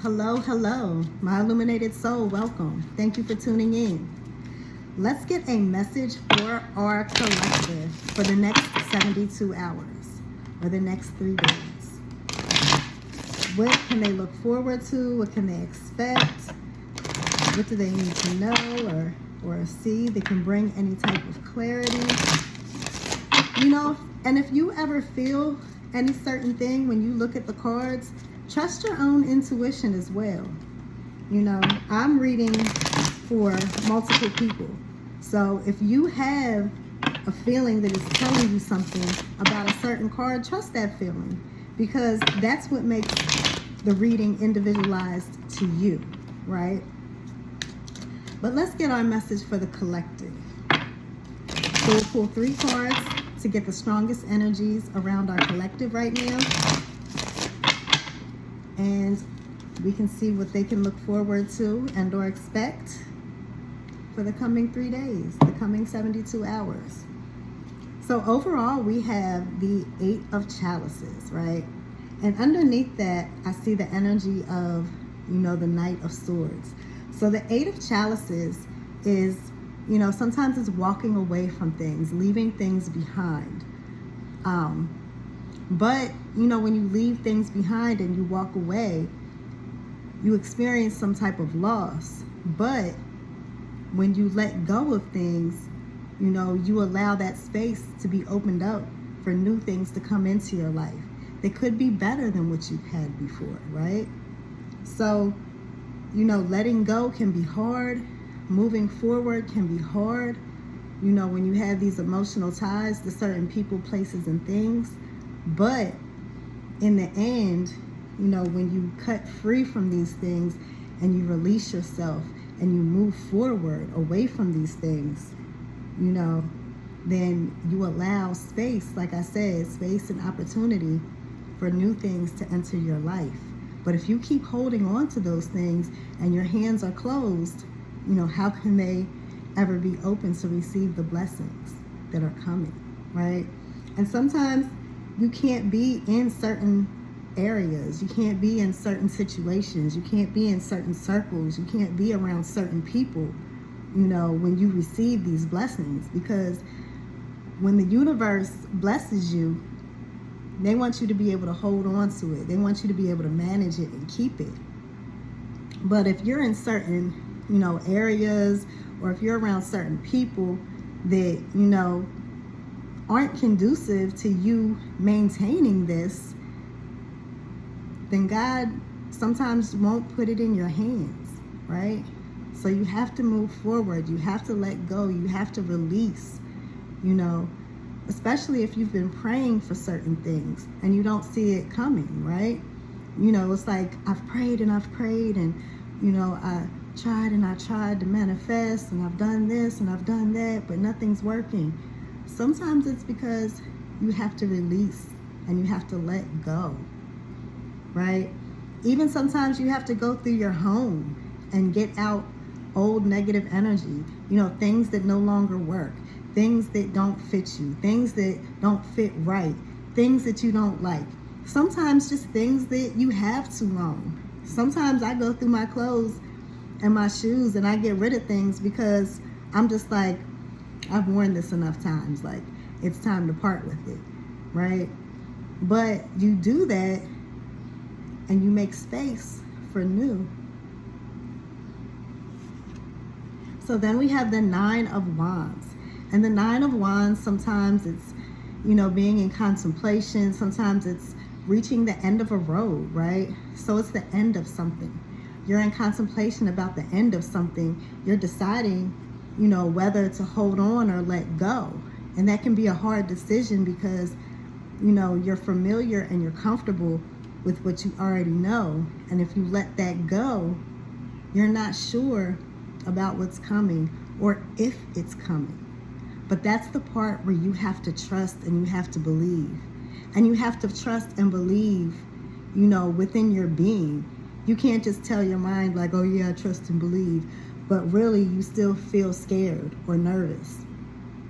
Hello, hello, my illuminated soul, welcome. Thank you for tuning in. Let's get a message for our collective for the next 72 hours or the next 3 days. What can they look forward to? What can they expect? What do they need to know or see that can bring any type of clarity? You know, and if you ever feel any certain thing when you look at the cards, trust your own intuition as well. You know, I'm reading for multiple people. So if you have a feeling that is telling you something about a certain card, trust that feeling, because that's what makes the reading individualized to you, right? But let's get our message for the collective. So we'll pull 3 cards to get the strongest energies around our collective right now. And we can see what they can look forward to and or expect for the coming 3 days, the coming 72 hours. So overall, we have the 8 of Chalices, right? And underneath that, I see the energy of, you know, the Knight of Swords. So the 8 of Chalices is, you know, sometimes it's walking away from things, leaving things behind. But, you know, when you leave things behind and you walk away, you experience some type of loss. But when you let go of things, you know, you allow that space to be opened up for new things to come into your life. They could be better than what you've had before, right? So, you know, letting go can be hard. Moving forward can be hard. You know, when you have these emotional ties to certain people, places, and things. But in the end, you know, when you cut free from these things and you release yourself and you move forward away from these things, you know, then you allow space, like I said, space and opportunity for new things to enter your life. But if you keep holding on to those things and your hands are closed, you know, how can they ever be open to receive the blessings that are coming, right? And sometimes you can't be in certain areas. You can't be in certain situations. You can't be in certain circles. You can't be around certain people, you know, when you receive these blessings. Because when the universe blesses you, they want you to be able to hold on to it. They want you to be able to manage it and keep it. But if you're in certain, you know, areas, or if you're around certain people that, you know, aren't conducive to you maintaining this, then God sometimes won't put it in your hands, right? So you have to move forward. You have to let go. You have to release, you know, especially if you've been praying for certain things and you don't see it coming, right? You know, it's like I've prayed and, you know, I tried to manifest, and I've done this and I've done that, but nothing's working. Sometimes it's because you have to release and you have to let go, right? Even sometimes you have to go through your home and get out old negative energy, you know, things that no longer work, things that don't fit you, things that don't fit right, things that you don't like. Sometimes just things that you have too long. Sometimes I go through my clothes and my shoes and I get rid of things because I'm just like, I've worn this enough times, like it's time to part with it, right? But you do that and you make space for new. So then we have the 9 of Wands. And the 9 of Wands, sometimes it's, you know, being in contemplation. Sometimes it's reaching the end of a road, right? So it's the end of something. You're in contemplation about the end of something. You're deciding, you know, whether to hold on or let go. And that can be a hard decision because, you know, you're familiar and you're comfortable with what you already know. And if you let that go, you're not sure about what's coming or if it's coming. But that's the part where you have to trust and you have to believe. And you have to trust and believe, you know, within your being. You can't just tell your mind like, oh yeah, I trust and believe. But really you still feel scared or nervous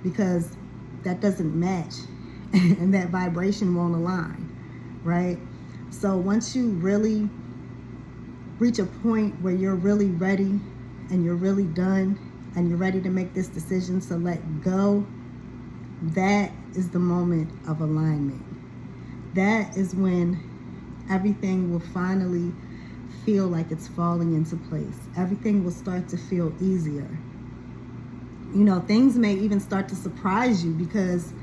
because that doesn't match and that vibration won't align, right? So once you really reach a point where you're really ready and you're really done and you're ready to make this decision to let go, that is the moment of alignment. That is when everything will finally feel like it's falling into place. Everything will start to feel easier. You know, things may even start to surprise you because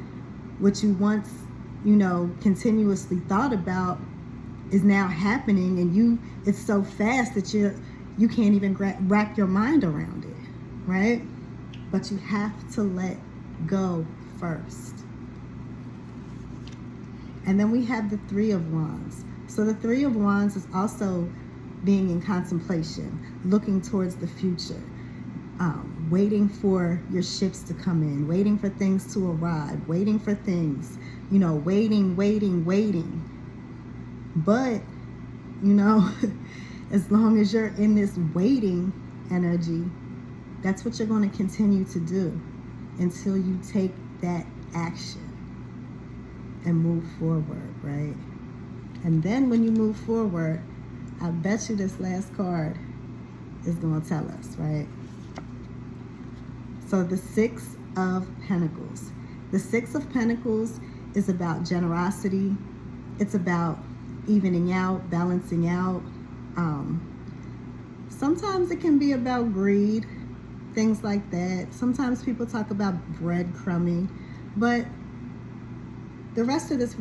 what you once, you know, continuously thought about is now happening, and it's so fast that you can't even wrap your mind around it, right? But you have to let go first. And then we have the Three of Wands. So the Three of Wands is also being in contemplation, looking towards the future, waiting for your ships to come in, waiting for things to arrive, waiting for things, you know, waiting. But, you know, as long as you're in this waiting energy, that's what you're going to continue to do until you take that action and move forward, right? And then when you move forward, I bet you this last card is going to tell us, right? So the Six of Pentacles. The Six of Pentacles is about generosity. It's about evening out, balancing out. Sometimes it can be about greed, things like that. Sometimes people talk about breadcrumbing, but the rest of this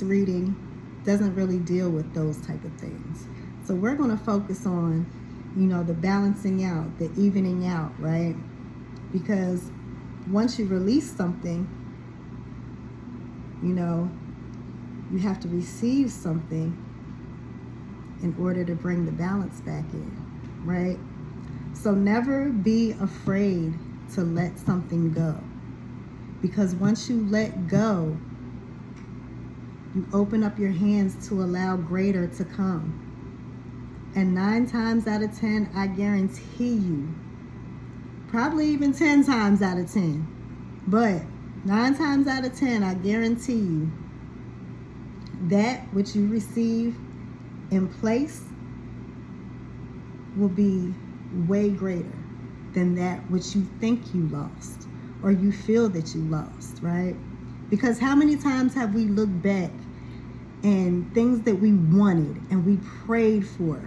reading doesn't really deal with those type of things. So we're going to focus on, you know, the balancing out, the evening out, right? Because once you release something, you know, you have to receive something in order to bring the balance back in, right? So never be afraid to let something go. Because once you let go, you open up your hands to allow greater to come. And 9 times out of 10, I guarantee you, probably even 10 times out of 10, but 9 times out of 10, I guarantee you, that which you receive in place will be way greater than that which you think you lost or you feel that you lost, right? Because how many times have we looked back and things that we wanted and we prayed for,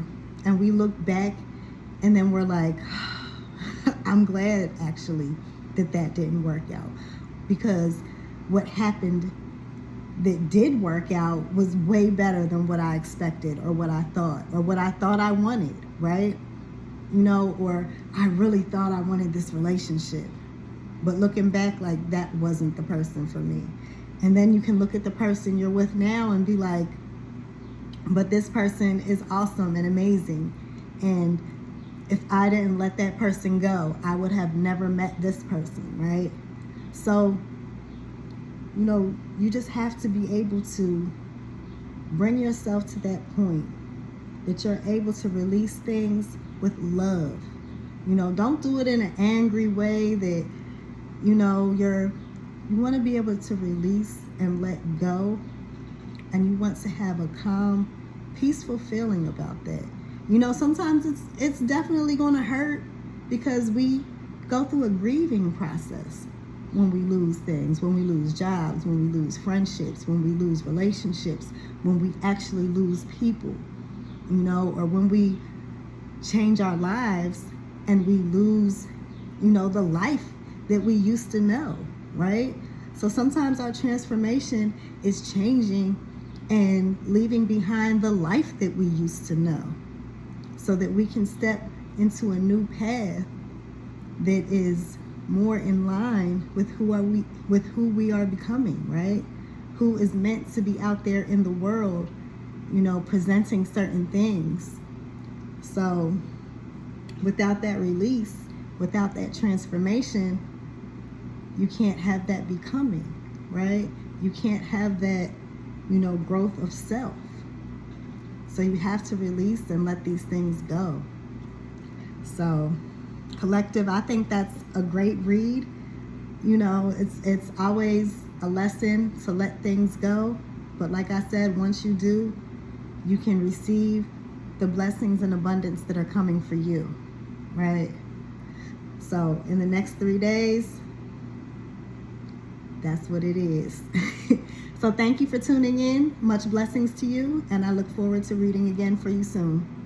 and we look back and then we're like, I'm glad actually that didn't work out, because what happened that did work out was way better than what I expected or what I thought I wanted, right? You know, or I really thought I wanted this relationship, but looking back, like, that wasn't the person for me. And then you can look at the person you're with now and be like, but this person is awesome and amazing, and if I didn't let that person go, I would have never met this person, right? So, you know, you just have to be able to bring yourself to that point that you're able to release things with love. You know, don't do it in an angry way that, you know, you want to be able to release and let go, and you want to have a calm, peaceful feeling about that. You know, sometimes it's definitely going to hurt because we go through a grieving process when we lose things, when we lose jobs, when we lose friendships, when we lose relationships, when we actually lose people, you know, or when we change our lives and we lose, you know, the life that we used to know, right? So sometimes our transformation is changing and leaving behind the life that we used to know, so that we can step into a new path that is more in line with who we are becoming, right? Who is meant to be out there in the world, you know, presenting certain things. So without that release, without that transformation, you can't have that becoming, right? You can't have that, you know, growth of self. So you have to release and let these things go. So collective, I think that's a great read. You know, it's always a lesson to let things go. But like I said, once you do, you can receive the blessings and abundance that are coming for you, right? So in the next 3 days, that's what it is. So thank you for tuning in. Much blessings to you, and I look forward to reading again for you soon.